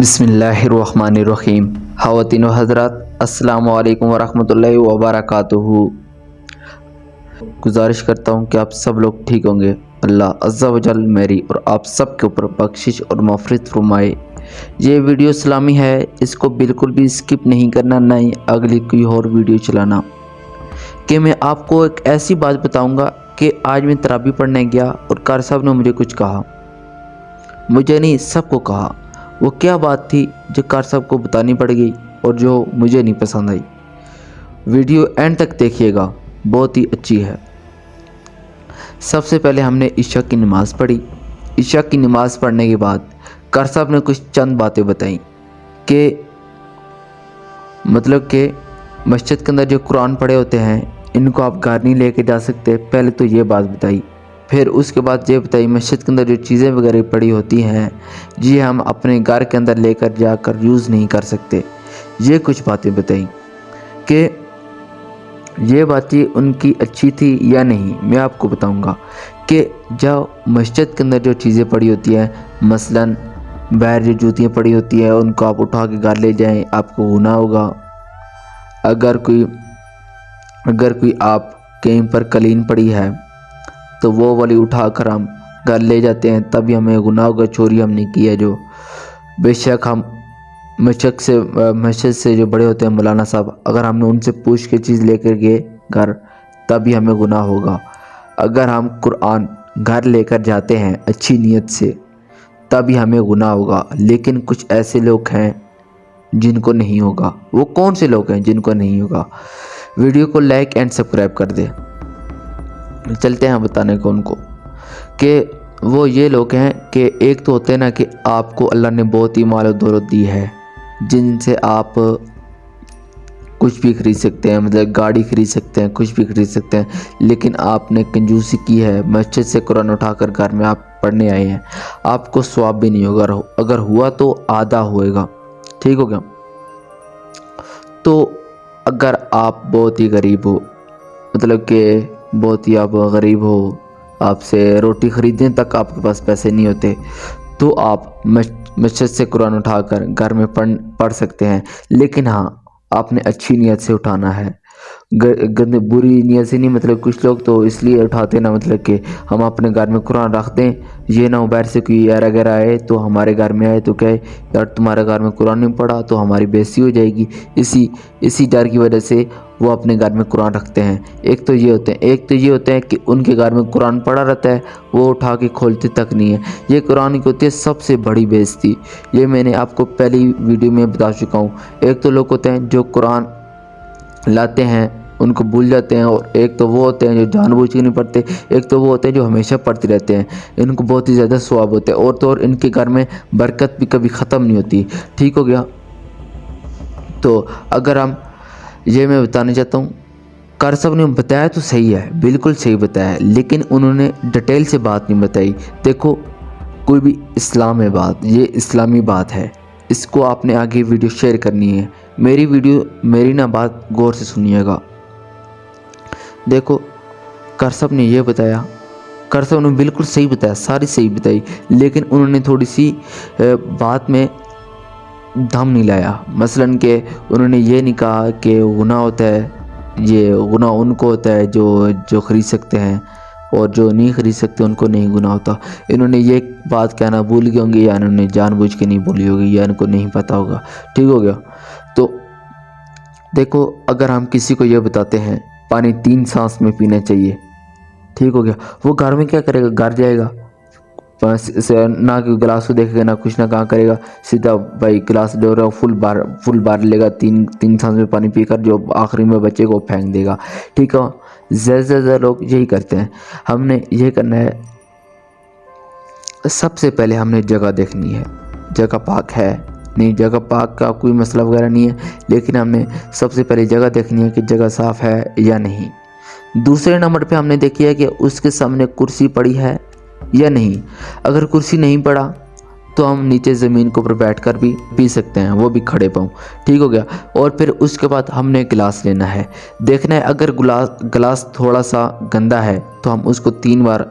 बिस्मिल्लाहिर्रहमानिर्रहीम। ख़वातीन व हज़रात, अस्सलामु अलैकुम वरहमतुल्लाहि वबरकातुहू। गुजारिश करता हूँ कि आप सब लोग ठीक होंगे। अल्लाह अज़्ज़ा वजल मेरी और आप सब के ऊपर बख्शिश और मग़फ़िरत फरमाए। ये वीडियो इस्लामी है, इसको बिल्कुल भी स्किप नहीं करना, ना ही अगली कोई और वीडियो चलाना। कि मैं आपको एक ऐसी बात बताऊँगा कि आज मैं तरावी पढ़ने गया और कार साहब ने मुझे कुछ कहा, मुझे नहीं सबको कहा। वो क्या बात थी जो कार साहब को बतानी पड़ गई और जो मुझे नहीं पसंद आई। वीडियो एंड तक देखिएगा, बहुत ही अच्छी है। सबसे पहले हमने इशा की नमाज़ पढ़ी। इशा की नमाज़ पढ़ने के बाद कार साहब ने कुछ चंद बातें बताई कि मतलब कि मस्जिद के अंदर जो कुरान पढ़े होते हैं इनको आप घर नहीं लेके जा सकते। पहले तो ये बात बताई। फिर उसके बाद ये बताई मस्जिद के अंदर जो चीज़ें वगैरह पड़ी होती हैं जी हम अपने घर के अंदर लेकर जाकर यूज़ नहीं कर सकते। ये कुछ बातें बताई कि ये बातें उनकी अच्छी थी या नहीं, मैं आपको बताऊंगा। कि जब मस्जिद के अंदर जो चीज़ें पड़ी होती हैं, मसलन बाहर जो जूतियाँ पड़ी होती हैं उनको आप उठा के घर ले जाएं, आपको गुनाह होगा। अगर कोई आप कहीं पर कलीन पड़ी है तो वो वाली उठा कर हम घर ले जाते हैं, तभी हमें गुनाह होगा। चोरी हमने की है जो, बेशक हम मस्जिद से जो बड़े होते हैं मौलाना साहब, अगर हमने उनसे पूछ के चीज़ लेकर गए घर, तभी हमें गुनाह होगा। अगर हम कुरान घर लेकर जाते हैं अच्छी नीयत से, तभी हमें गुनाह होगा। लेकिन कुछ ऐसे लोग हैं जिनको नहीं होगा। वो कौन से लोग हैं जिनको नहीं होगा? वीडियो को लाइक एंड सब्सक्राइब कर दे। चलते हैं बताने को उनको कि वो ये लोग हैं कि एक तो होते हैं ना कि आपको अल्लाह ने बहुत ही माल और दौलत दी है जिनसे आप कुछ भी खरीद सकते हैं, मतलब गाड़ी खरीद सकते हैं, कुछ भी खरीद सकते हैं। लेकिन आपने कंजूसी की है, मस्जिद से कुरान उठाकर घर में आप पढ़ने आए हैं, आपको सवाब भी नहीं होगा। अगर हुआ तो आधा होएगा, ठीक हो गया। तो अगर आप बहुत ही गरीब हो, मतलब कि बहुत ही आप गरीब हो, आपसे रोटी ख़रीदने तक आपके पास पैसे नहीं होते, तो आप मस्जिद से कुरान उठाकर घर में पढ़ सकते हैं। लेकिन हाँ, आपने अच्छी नीयत से उठाना है, गंदे बुरी नीयत से नहीं। मतलब कुछ लोग तो इसलिए उठाते ना, मतलब कि हम अपने घर में कुरान रख दें, ये ना बाहर से कोई यार अगर आए तो हमारे घर में आए तो कहे यार तुम्हारे घर में कुरान नहीं पढ़ा तो हमारी बेइज्जती हो जाएगी। इसी डर की वजह से वो अपने घर में कुरान रखते हैं। एक तो ये होते हैं कि उनके घर में कुरान पढ़ा रहता है, वो उठा के खोलते तक नहीं है। ये कुरान की होती है सबसे बड़ी बेइज्जती। ये मैंने आपको पहली वीडियो में बता चुका हूँ। एक तो लोग होते हैं जो कुरान लाते हैं उनको भूल जाते हैं, और एक तो वो होते हैं जो जानबूझ के नहीं पढ़ते, एक तो वो होते हैं जो हमेशा पढ़ते रहते हैं। इनको बहुत ही ज़्यादा सवाब होता है, और तो और इनके घर में बरकत भी कभी ख़त्म नहीं होती, ठीक हो गया। तो अगर हम ये मैं बताना चाहता हूँ, कार साहब ने बताया तो सही है, बिल्कुल सही बताया, लेकिन उन्होंने डिटेल से बात नहीं बताई। देखो, कोई भी इस्लाम है बात, ये इस्लामी बात है, इसको आपने आगे वीडियो शेयर करनी है। मेरी ना बात गौर से सुनिएगा। देखो, कार साहब ने ये बताया, कार साहब ने बिल्कुल सही बताया, सारी सही बताई, लेकिन उन्होंने थोड़ी सी बात में दम नहीं लाया। मसलन के उन्होंने ये नहीं कहा कि गुनाह होता है, ये गुनाह उनको होता है जो खरीद सकते हैं, और जो नहीं खरीद सकते उनको नहीं गुनाह होता। इन्होंने ये बात कहना भूल गए होंगे, या इन्होंने जानबूझ के नहीं बोली होगी, या इनको नहीं पता होगा, ठीक हो गया। तो देखो, अगर हम किसी को ये बताते हैं पानी 3 सांस में पीना चाहिए, ठीक हो गया, वो घर में क्या करेगा? घर जाएगा, ना कि गिलास को देखेगा, ना कुछ ना कहाँ करेगा, सीधा भाई गिलास ले रहा फुल बार लेगा, तीन सांस में पानी पीकर जो आखिरी में बचेगा वो फेंक देगा, ठीक है। ज़्यादा लोग यही करते हैं। हमने ये करना है, सबसे पहले हमने जगह देखनी है, जगह पाक है नहीं। जगह पाक का कोई मसला वगैरह नहीं है, लेकिन हमने सबसे पहले जगह देखनी है कि जगह साफ़ है या नहीं। दूसरे नंबर पे हमने देखी है कि उसके सामने कुर्सी पड़ी है या नहीं। अगर कुर्सी नहीं पड़ा तो हम नीचे ज़मीन के ऊपर बैठकर भी पी सकते हैं, वो भी खड़े पाँव, ठीक हो गया। और फिर उसके बाद हमने गिलास लेना है, देखना है अगर गिलास थोड़ा सा गंदा है तो हम उसको 3 बार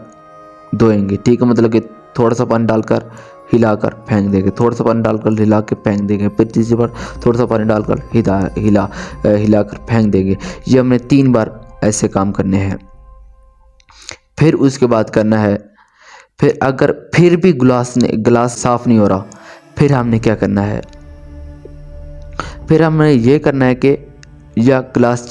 धोएंगे, ठीक है। मतलब कि थोड़ा सा पानी डालकर हिलाकर फेंक देंगे, थोड़ा सा पानी डालकर हिला के फेंक देंगे, फिर तीसरी बार थोड़ा सा पानी डालकर हिलाकर फेंक देंगे। ये हमने 3 बार ऐसे काम करने हैं। फिर उसके बाद करना है, फिर अगर फिर भी गिलास साफ़ नहीं हो रहा, फिर हमने क्या करना है, फिर हमने ये करना है कि या गिलास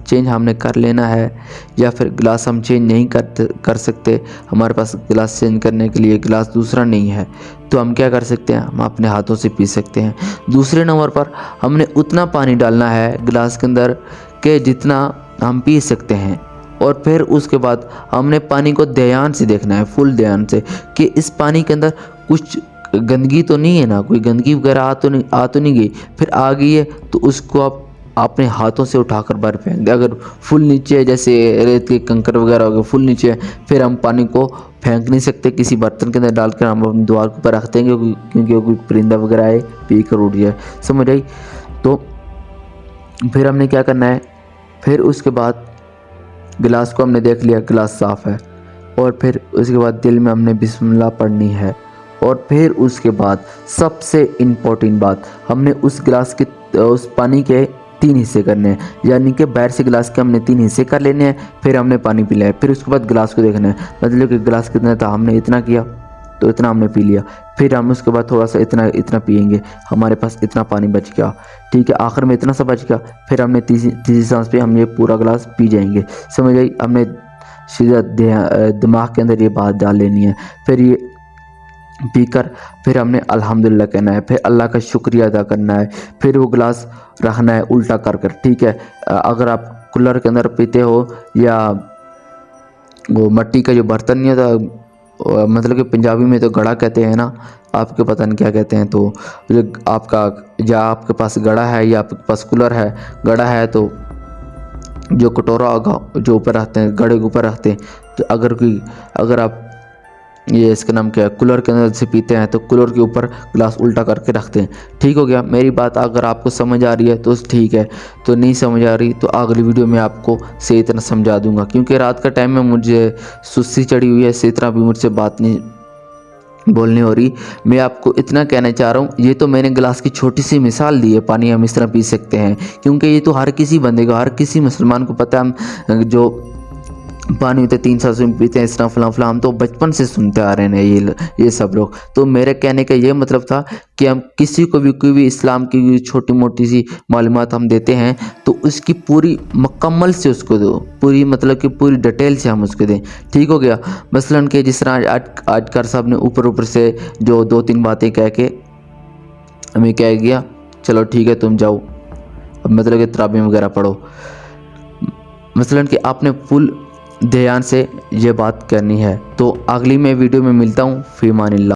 चेंज हमने कर लेना है, या फिर गिलास हम चेंज नहीं कर सकते, हमारे पास गिलास चेंज करने के लिए गिलास दूसरा नहीं है, तो हम क्या कर सकते हैं, हम अपने हाथों से पी सकते हैं। दूसरे नंबर पर हमने उतना पानी डालना है गिलास के अंदर कि जितना हम पी सकते हैं, और फिर उसके बाद हमने पानी को ध्यान से देखना है, फुल ध्यान से, कि इस पानी के अंदर कुछ गंदगी तो नहीं है ना, कोई गंदगी वगैरह आ तो नहीं गई। फिर आ गई है तो उसको आप अपने हाथों से उठाकर बाहर फेंक दें। अगर फुल नीचे है, जैसे रेत के कंकड़ वगैरह हो गए, फुल नीचे है, फिर हम पानी को फेंक नहीं सकते, किसी बर्तन के अंदर डालकर हम अपनी दीवार के ऊपर रख देंगे, क्योंकि कोई परिंदा वगैरह आए पी कर उठ जाए, समझ आई। तो फिर हमने क्या करना है, फिर उसके बाद गिलास को हमने देख लिया गिलास साफ़ है, और फिर उसके बाद दिल में हमने बिस्मिल्लाह पढ़नी है। और फिर उसके बाद सबसे इम्पोर्टेंट बात, हमने उस गिलास के उस पानी के 3 हिस्से करने हैं, यानी कि बाहर से गिलास के हमने 3 हिस्से कर लेने हैं, फिर हमने पानी पी लिया है। फिर उसके बाद गिलास को देखना है, मतलब कि गिलास कितना था, हमने इतना किया तो इतना हमने पी लिया, फिर हम उसके बाद थोड़ा सा इतना पिएंगे, हमारे पास इतना पानी बच गया, ठीक है, आखिर में इतना सा बच गया, फिर हमने तीसरी सांस पे हम ये पूरा गिलास पी जाएंगे, समझ आई। हमने सीधा दिमाग के अंदर ये बात डाल लेनी है। फिर ये पीकर फिर हमने अल्हम्दुलिल्लाह कहना है, फिर अल्लाह का शुक्रिया अदा करना है, फिर वो गिलास रखना है उल्टा कर, ठीक है। अगर आप कूलर के अंदर पीते हो, या वो मिट्टी का जो बर्तन नहीं होता, मतलब कि पंजाबी में तो घड़ा कहते हैं ना, आपके पता नहीं क्या कहते हैं, तो आपका या आपके पास घड़ा है या आपके पास कूलर है, घड़ा है तो जो कटोरा होगा जो ऊपर रखते हैं, घड़े के ऊपर रखते हैं, तो अगर आप ये इसका नाम क्या है, कूलर के अंदर से पीते हैं तो कूलर के ऊपर गिलास उल्टा करके रखते हैं, ठीक हो गया। मेरी बात अगर आपको समझ आ रही है तो ठीक है, तो नहीं समझ आ रही तो अगली वीडियो में आपको सही तरह समझा दूंगा, क्योंकि रात का टाइम में मुझे सुस्ती चढ़ी हुई है, सही तरह भी मुझसे बात नहीं बोलनी हो रही। मैं आपको इतना कहना चाह रहा हूँ, ये तो मैंने गिलास की छोटी सी मिसाल दी है, पानी हम इस तरह पी सकते हैं, क्योंकि ये तो हर किसी बंदे को, हर किसी मुसलमान को पता है। हम जो पानी होते 3 साल से पीते हैं, इस तरह फलां हम तो बचपन से सुनते आ रहे हैं ये सब लोग। तो मेरे कहने का ये मतलब था कि हम किसी को भी कोई भी इस्लाम की छोटी मोटी सी मालूमात हम देते हैं तो उसकी पूरी मुकम्मल से उसको दो, पूरी मतलब कि पूरी डिटेल से हम उसको दें, ठीक हो गया। मसलन कि जिस तरह आज कार साहब ने ऊपर से जो 2-3 बातें कह के हमें कह गया, चलो ठीक है तुम जाओ, अब मतलब कि तराबी वगैरह पढ़ो, मसलन कि आपने फुल ध्यान से ये बात करनी है। तो अगली मैं वीडियो में मिलता हूँ, फी अमानिल्लाह।